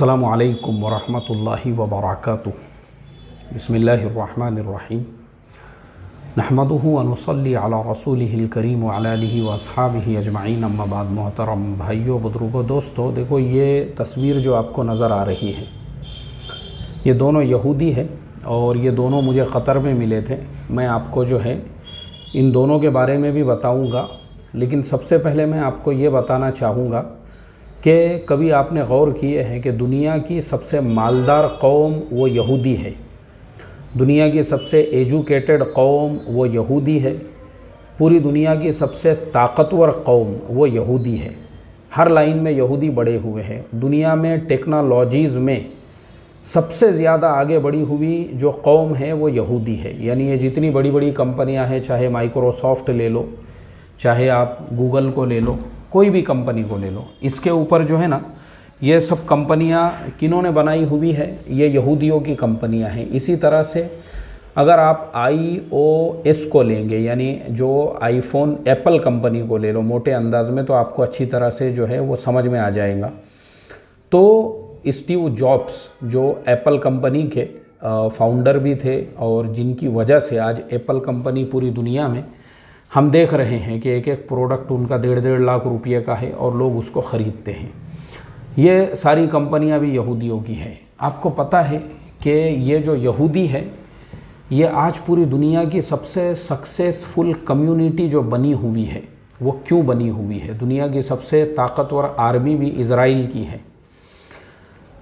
अस्सलामु अलैकुम वरहमतुल्लाहि वबरकातुहू। बिस्मिल्लाहिर्रहमानिर्रहीम। नहमदुहु व नुसल्ली अला रसूलिहिल करीम व अला आलिहि व अस्हाबिहि अजमईन, अम्मा बाद। मोहतरम भाइयों, बुजुर्गों, दोस्तों, देखो ये तस्वीर जो आपको नज़र आ रही है, ये दोनों यहूदी है और ये दोनों मुझे क़तर में मिले थे। मैं आपको जो है इन दोनों के बारे में भी बताऊंगा, लेकिन सबसे पहले मैं आपको ये बताना चाहूँगा कि कभी आपने गौर किए हैं कि दुनिया की सबसे मालदार कौम वो यहूदी है, दुनिया की सबसे एजुकेटेड कौम वो यहूदी है, पूरी दुनिया की सबसे ताकतवर कौम वो यहूदी है। हर लाइन में यहूदी बढ़े हुए हैं। दुनिया में टेक्नोलॉजीज़ में सबसे ज़्यादा आगे बढ़ी हुई जो कौम है वो यहूदी है। यानी ये जितनी बड़ी बड़ी कंपनियां हैं, चाहे माइक्रोसॉफ्ट ले लो, चाहे आप गूगल को ले लो, कोई भी कंपनी को ले लो, इसके ऊपर जो है ना, ये सब कंपनियां किन्होंने बनाई हुई है? ये यहूदियों की कंपनियां हैं। इसी तरह से अगर आप iOS को लेंगे, यानी जो आईफोन एप्पल कंपनी को ले लो मोटे अंदाज में, तो आपको अच्छी तरह से जो है वो समझ में आ जाएगा। तो स्टीव जॉब्स जो एप्पल कंपनी के फाउंडर भी थे और जिनकी वजह से आज एप्पल कंपनी पूरी दुनिया में हम देख रहे हैं कि एक एक प्रोडक्ट उनका 1.5 लाख रुपये का है और लोग उसको ख़रीदते हैं। ये सारी कंपनियां भी यहूदियों की हैं। आपको पता है कि ये जो यहूदी है, ये आज पूरी दुनिया की सबसे सक्सेसफुल कम्युनिटी जो बनी हुई है, वो क्यों बनी हुई है? दुनिया की सबसे ताकतवर आर्मी भी इज़राइल की है।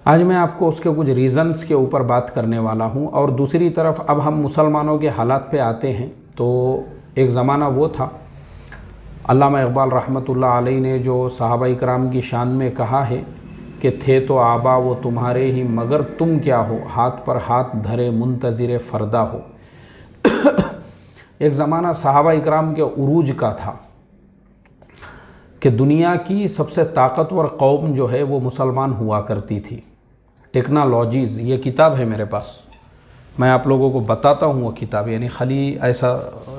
आज मैं आपको उसके कुछ रीज़न्स के ऊपर बात करने वाला हूँ। और दूसरी तरफ अब हम मुसलमानों के हालात पे आते हैं। तो एक ज़माना वो था, अल्लामा इक़बाल रहमतुल्लाह अलैह ने जो सहाबा इकराम की शान में कहा है कि थे तो आबा वो तुम्हारे ही, मगर तुम क्या हो, हाथ पर हाथ धरे मुंतज़िर फ़रदा हो। एक ज़माना सहाबा इकराम के उरूज का था कि दुनिया की सबसे ताकतवर कौम जो है वो मुसलमान हुआ करती थी। टेक्नोलॉजीज़, ये किताब है मेरे पास, मैं आप लोगों को बताता हूँ वो किताब, यानी खाली ऐसा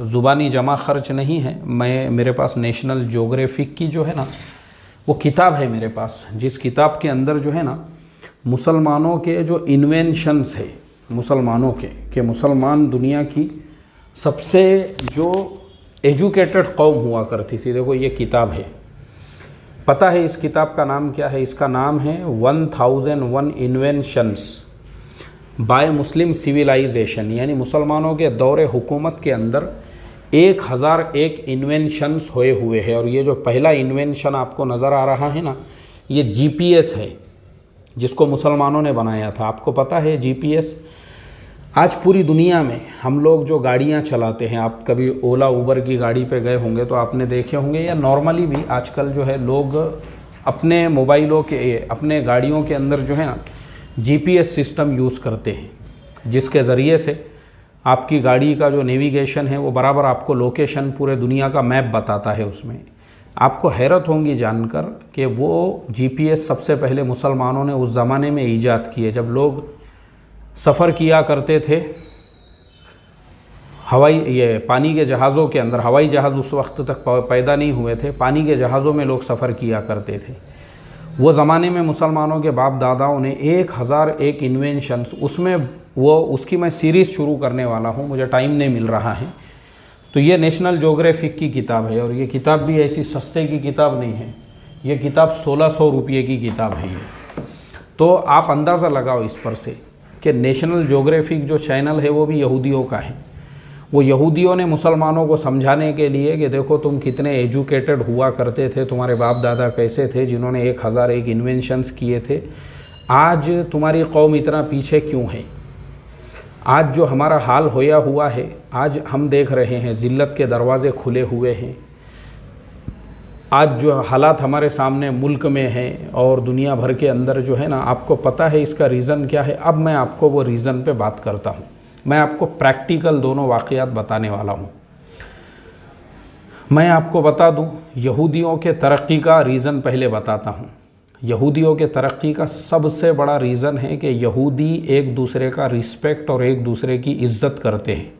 ज़ुबानी जमा खर्च नहीं है। मेरे पास नेशनल ज्योग्राफिक की जो है ना वो किताब है मेरे पास, जिस किताब के अंदर जो है ना मुसलमानों के जो इन्वेंशंस है मुसलमानों के, कि मुसलमान दुनिया की सबसे जो एजुकेटेड कौम हुआ करती थी। देखो ये किताब है। पता है इस किताब का नाम क्या है? इसका नाम है 1001 इन्वेंशंस बाय मुस्लिम सिविलाइजेशन, यानी मुसलमानों के दौरे हुकूमत के अंदर 1001 इन्वेंशंस हुए हैं। और ये जो पहला इन्वेंशन आपको नज़र आ रहा है ना, ये जीपीएस है, जिसको मुसलमानों ने बनाया था। आपको पता है जीपीएस आज पूरी दुनिया में हम लोग जो गाड़ियां चलाते हैं, आप कभी ओला उबर की गाड़ी पे गए होंगे तो आपने देखे होंगे, या नॉर्मली भी आजकल जो है लोग अपने मोबाइलों के, अपने गाड़ियों के अंदर जो है ना जीपीएस सिस्टम यूज़ करते हैं, जिसके ज़रिए से आपकी गाड़ी का जो नेविगेशन है वो बराबर आपको लोकेशन, पूरे दुनिया का मैप बताता है। उसमें आपको हैरत होंगी जानकर कि वो जीपीएस सबसे पहले मुसलमानों ने उस ज़माने में ईजाद किए, जब लोग सफ़र किया करते थे पानी के जहाज़ों के अंदर। हवाई जहाज़ उस वक्त तक पैदा नहीं हुए थे, पानी के जहाज़ों में लोग सफ़र किया करते थे। वो ज़माने में मुसलमानों के बाप दादाओं ने 1001 इन्वेंशंस, उसमें उसकी मैं सीरीज़ शुरू करने वाला हूँ, मुझे टाइम नहीं मिल रहा है। तो ये नेशनल ज्योग्राफिक की किताब है, और ये किताब भी ऐसी सस्ते की किताब नहीं है। ये किताब 1600 रुपये की किताब है ये। तो आप अंदाज़ा लगाओ इस पर से कि नेशनल ज्योग्राफिक जो चैनल है वो भी यहूदियों का है। वो यहूदियों ने मुसलमानों को समझाने के लिए कि देखो तुम कितने एजुकेटेड हुआ करते थे, तुम्हारे बाप दादा कैसे थे जिन्होंने 1001 इन्वेंशंस किए थे, आज तुम्हारी कौम इतना पीछे क्यों है? आज जो हमारा हाल होया हुआ है, आज हम देख रहे हैं ज़िल्लत के दरवाज़े खुले हुए हैं। आज जो हालात हमारे सामने मुल्क में हैं और दुनिया भर के अंदर जो है ना, आपको पता है इसका रीज़न क्या है? अब मैं आपको वो रीज़न पे बात करता हूँ। मैं आपको प्रैक्टिकल दोनों वाक़यात बताने वाला हूँ। मैं आपको बता दूँ, यहूदियों के तरक्की का रीज़न पहले बताता हूँ। यहूदियों के तरक्की का सबसे बड़ा रीज़न है कि यहूदी एक दूसरे का रिस्पेक्ट और एक दूसरे की इज़्ज़त करते हैं।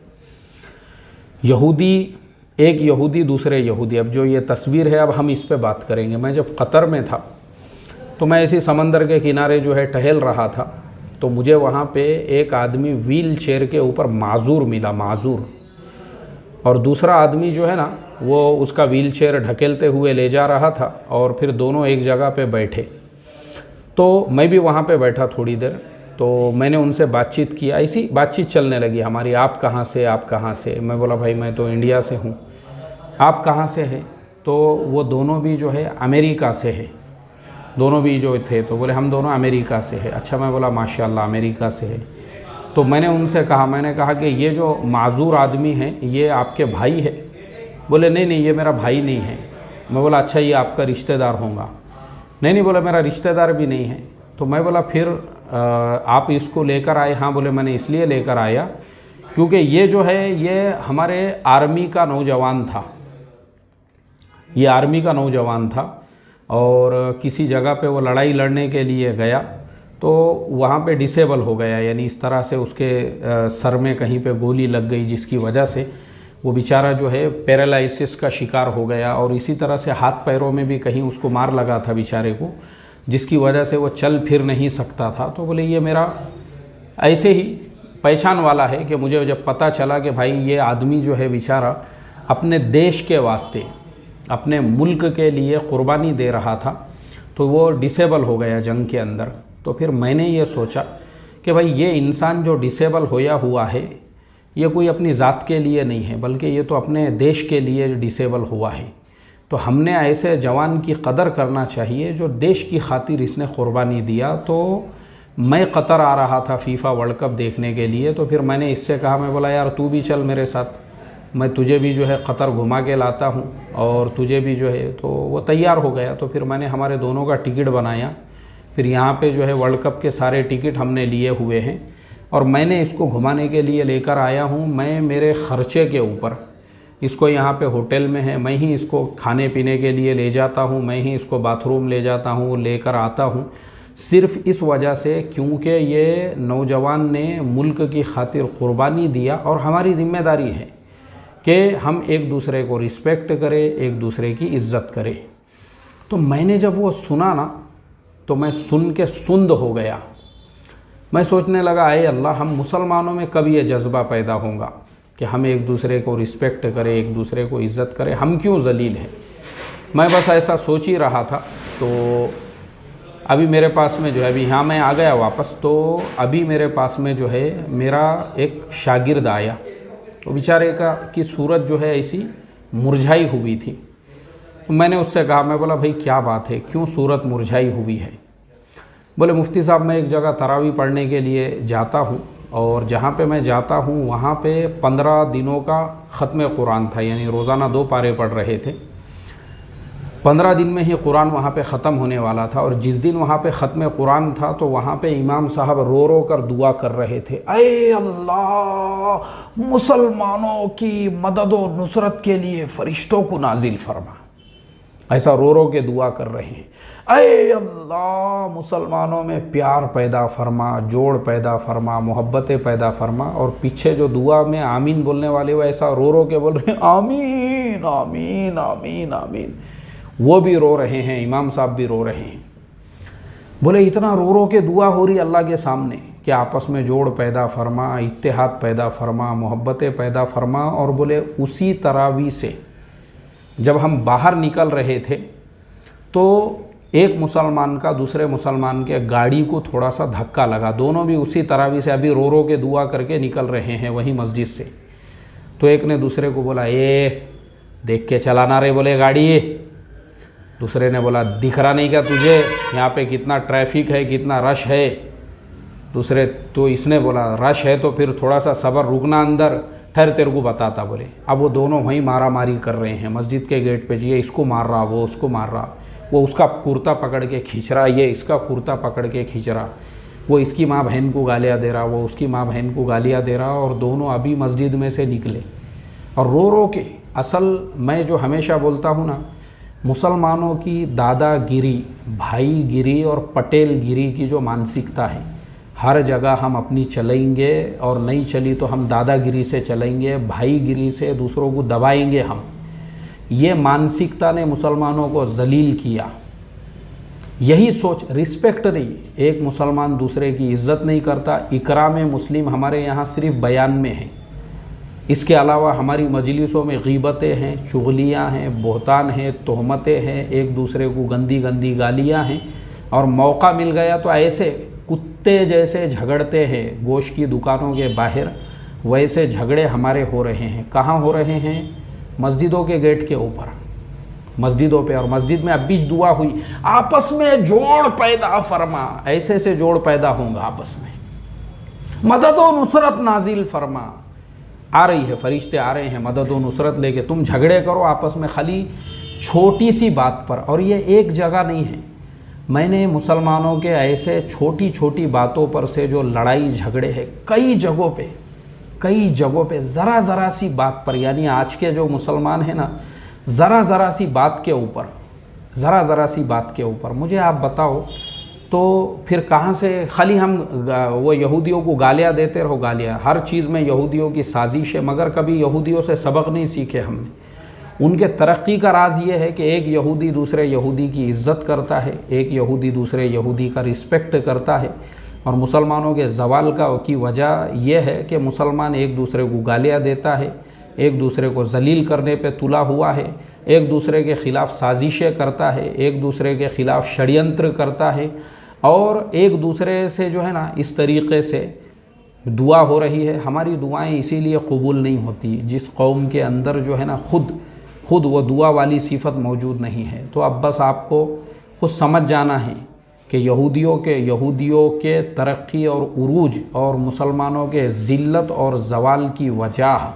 एक यहूदी दूसरे यहूदी, अब जो ये तस्वीर है अब हम इस पे बात करेंगे। मैं जब क़तर में था तो मैं इसी समंदर के किनारे जो है टहल रहा था, तो मुझे वहाँ पे एक आदमी व्हील चेयर के ऊपर माजूर मिला, माजूर, और दूसरा आदमी जो है ना वो उसका व्हील चेयर ढकेलते हुए ले जा रहा था, और फिर दोनों एक जगह पे बैठे। तो मैं भी वहाँ पे बैठा थोड़ी देर, तो मैंने उनसे बातचीत किया, ऐसी बातचीत चलने लगी हमारी, आप कहाँ से, आप कहाँ से। मैं बोला भाई मैं तो इंडिया से हूँ। आप कहाँ से हैं? तो वो दोनों भी जो है अमेरिका से है, दोनों भी जो थे, तो बोले हम दोनों अमेरिका से है। अच्छा, मैं बोला माशाल्लाह अमेरिका से है। तो मैंने उनसे कहा, मैंने कहा कि ये जो माजूर आदमी है ये आपके भाई है? बोले नहीं नहीं, ये मेरा भाई नहीं है। मैं बोला अच्छा, ये आपका रिश्तेदार होगा? नहीं नहीं, बोला मेरा रिश्तेदार भी नहीं है। तो मैं बोला फिर आप इसको लेकर आए? हाँ, बोले मैंने इसलिए लेकर आया क्योंकि ये जो है ये हमारे आर्मी का नौजवान था, ये आर्मी का नौजवान था, और किसी जगह पे वो लड़ाई लड़ने के लिए गया, तो वहाँ पे डिसेबल हो गया, यानी इस तरह से उसके सर में कहीं पे गोली लग गई, जिसकी वजह से वो बेचारा जो है पैरालिसिस का शिकार हो गया, और इसी तरह से हाथ पैरों में भी कहीं उसको मार लगा था बेचारे को, जिसकी वजह से वो चल फिर नहीं सकता था। तो बोले ये मेरा ऐसे ही पहचान वाला है कि मुझे जब पता चला कि भाई ये आदमी जो है बेचारा अपने देश के वास्ते, अपने मुल्क के लिए क़ुरबानी दे रहा था, तो वो डिसेबल हो गया जंग के अंदर। तो फिर मैंने ये सोचा कि भाई ये इंसान जो डिसेबल होया हुआ है ये कोई अपनी ज़ात के लिए नहीं है, बल्कि ये तो अपने देश के लिए डिसेबल हुआ है। तो हमने ऐसे जवान की कदर करना चाहिए जो देश की खातिर इसने क़ुरबानी दिया। तो मैं कतर आ रहा था फीफा वर्ल्ड कप देखने के लिए, तो फिर मैंने इससे कहा, मैं बोला यार तू भी चल मेरे साथ, मैं तुझे भी जो है कतर घुमा के लाता हूँ और तुझे भी जो है। तो वो तैयार हो गया। तो फिर मैंने हमारे दोनों का टिकट बनाया, फिर यहाँ पे जो है वर्ल्ड कप के सारे टिकट हमने लिए हुए हैं, और मैंने इसको घुमाने के लिए लेकर आया हूँ। मैं मेरे ख़र्चे के ऊपर इसको यहाँ पे होटल में है, मैं ही इसको खाने पीने के लिए ले जाता हूँ, मैं ही इसको बाथरूम ले जाता हूँ, लेकर आता हूँ, सिर्फ़ इस वजह से क्योंकि ये नौजवान ने मुल्क की खातिर क़ुरबानी दिया। और हमारी ज़िम्मेदारी है कि हम एक दूसरे को रिस्पेक्ट करें, एक दूसरे की इज़्ज़त करें। तो मैंने जब वो सुना ना, तो मैं सुन के सुंद हो गया। मैं सोचने लगा, आए अल्लाह, हम मुसलमानों में कब ये जज्बा पैदा होगा कि हम एक दूसरे को रिस्पेक्ट करें, एक दूसरे को इज़्ज़त करें, हम क्यों ज़लील हैं। मैं बस ऐसा सोच ही रहा था। तो अभी मेरे पास में जो है, अभी यहाँ मैं आ गया वापस, तो अभी मेरे पास में जो है मेरा एक शागिर्द आया। तो बेचारे की सूरत जो है ऐसी मुरझाई हुई थी। तो मैंने उससे कहा, मैं बोला भाई क्या बात है, क्यों सूरत मुरझाई हुई है? बोले मुफ्ती साहब मैं एक जगह तरावी पढ़ने के लिए जाता हूँ, और जहाँ पे मैं जाता हूँ वहाँ पे 15 दिनों का ख़त्म कुरान था, यानी रोज़ाना 2 पारे पढ़ रहे थे। 15 दिन में ही कुरान वहाँ पे ख़त्म होने वाला था, और जिस दिन वहाँ पे ख़त्म कुरान था तो वहाँ पे इमाम साहब रो रो कर दुआ कर रहे थे, ऐ अल्लाह, मुसलमानों की मदद और नुसरत के लिए फ़रिश्तों को नाजिल फरमा। ऐसा रो रो के दुआ कर रहे हैं, ऐ अल्लाह, मुसलमानों में प्यार पैदा फरमा, जोड़ पैदा फरमा, मोहब्बतें पैदा फरमा। और पीछे जो दुआ में आमीन बोलने वाले वो ऐसा रो रो के बोल रहे हैं, आमीन आमीन आमीन आमीन। वो भी रो रहे हैं, इमाम साहब भी रो रहे हैं। बोले इतना रो रो के दुआ हो रही अल्लाह के सामने कि आपस में जोड़ पैदा फरमा, इत्तेहाद पैदा फरमा, मोहब्बतें पैदा फरमा। और बोले उसी तरावी से जब हम बाहर निकल रहे थे तो एक मुसलमान का दूसरे मुसलमान के गाड़ी को थोड़ा सा धक्का लगा। दोनों भी उसी तरावी से अभी रो रो के दुआ करके निकल रहे हैं वहीं मस्जिद से। तो एक ने दूसरे को बोला, ए देख के चलाना रे, बोले गाड़ी। दूसरे ने बोला, दिख रहा नहीं क्या तुझे यहाँ पे कितना ट्रैफिक है, कितना रश है? दूसरे तो इसने बोला, रश है तो फिर थोड़ा सा सब्र, रुकना अंदर, ठहर तेरे को बताता। बोले अब वो दोनों वहीं मारा मारी कर रहे हैं मस्जिद के गेट पे। ये इसको मार रहा, वो उसको मार रहा, वो उसका कुर्ता पकड़ के खींच रहा, ये इसका कुर्ता पकड़ के खींच रहा, वो इसकी माँ बहन को गालियाँ दे रहा, वो उसकी माँ बहन को गालियाँ दे रहा। और दोनों अभी मस्जिद में से निकले और रो रो के। असल मैं जो हमेशा बोलता हूँ ना, मुसलमानों की दादागिरी, भाईगिरी और पटेलगिरी की जो मानसिकता है, हर जगह हम अपनी चलेंगे, और नहीं चली तो हम दादागिरी से चलेंगे, भाईगिरी से दूसरों को दबाएंगे हम। ये मानसिकता ने मुसलमानों को जलील किया। यही सोच, रिस्पेक्ट नहीं, एक मुसलमान दूसरे की इज़्ज़त नहीं करता। इकराम मुस्लिम हमारे यहाँ सिर्फ बयान में है, इसके अलावा हमारी मजलिसों में गीबतें हैं, चुगलियाँ हैं, बोहतान हैं, तोहमतें हैं, एक दूसरे को गंदी गंदी गालियाँ हैं, और मौका मिल गया तो ऐसे कुत्ते जैसे झगड़ते हैं गोश्त की दुकानों के बाहर, वैसे झगड़े हमारे हो रहे हैं। कहाँ हो रहे हैं? मस्जिदों के गेट के ऊपर, मस्जिदों पे। और मस्जिद में अब बीच दुआ हुई, आपस में जोड़ पैदा फरमा, ऐसे से जोड़ पैदा होंगे आपस में, मदद व नुसरत नाजिल फरमा। आ रही है, फरिश्ते आ रहे हैं मदद व नुसरत लेके, तुम झगड़े करो आपस में खाली छोटी सी बात पर। और ये एक जगह नहीं है, मैंने मुसलमानों के ऐसे छोटी छोटी बातों पर से जो लड़ाई झगड़े हैं कई जगहों पे ज़रा सी बात पर, यानी आज के जो मुसलमान हैं ना, ज़रा सी बात के ऊपर मुझे आप बताओ तो फिर कहाँ से खाली हम वो यहूदियों को गालियाँ देते रहो, गालियाँ, हर चीज़ में यहूदियों की साजिश है। मगर कभी यहूदियों से सबक नहीं सीखे हमने। उनके तरक्की का राज ये है कि एक यहूदी दूसरे यहूदी की इज़्ज़त करता है, एक यहूदी दूसरे यहूदी का रिस्पेक्ट करता है। और मुसलमानों के ज़वाल की वजह यह है कि मुसलमान एक दूसरे को गालियाँ देता है, एक दूसरे को जलील करने पे तुला हुआ है, एक दूसरे के ख़िलाफ़ साजिशें करता है, एक दूसरे के ख़िलाफ़ षड्यंत्र करता है, और एक दूसरे से जो है ना इस तरीक़े से दुआ हो रही है। हमारी दुआएं इसीलिए कबूल नहीं होती जिस कौम के अंदर जो है ना खुद वो दुआ वाली सिफत मौजूद नहीं है। तो अब बस आपको खुद समझ जाना है कि यहूदियों के तरक्की और उरूज और मुसलमानों के ज़िल्लत और ज़वाल की वजह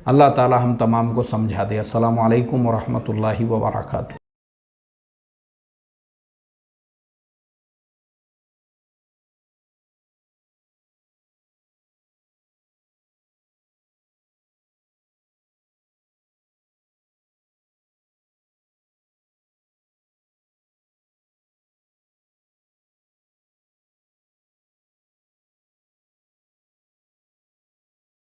अल्लाह ताला हम तमाम को समझा दे। अस्सलामु अलैकुम व रहमतुल्लाहि व बरकातुहू।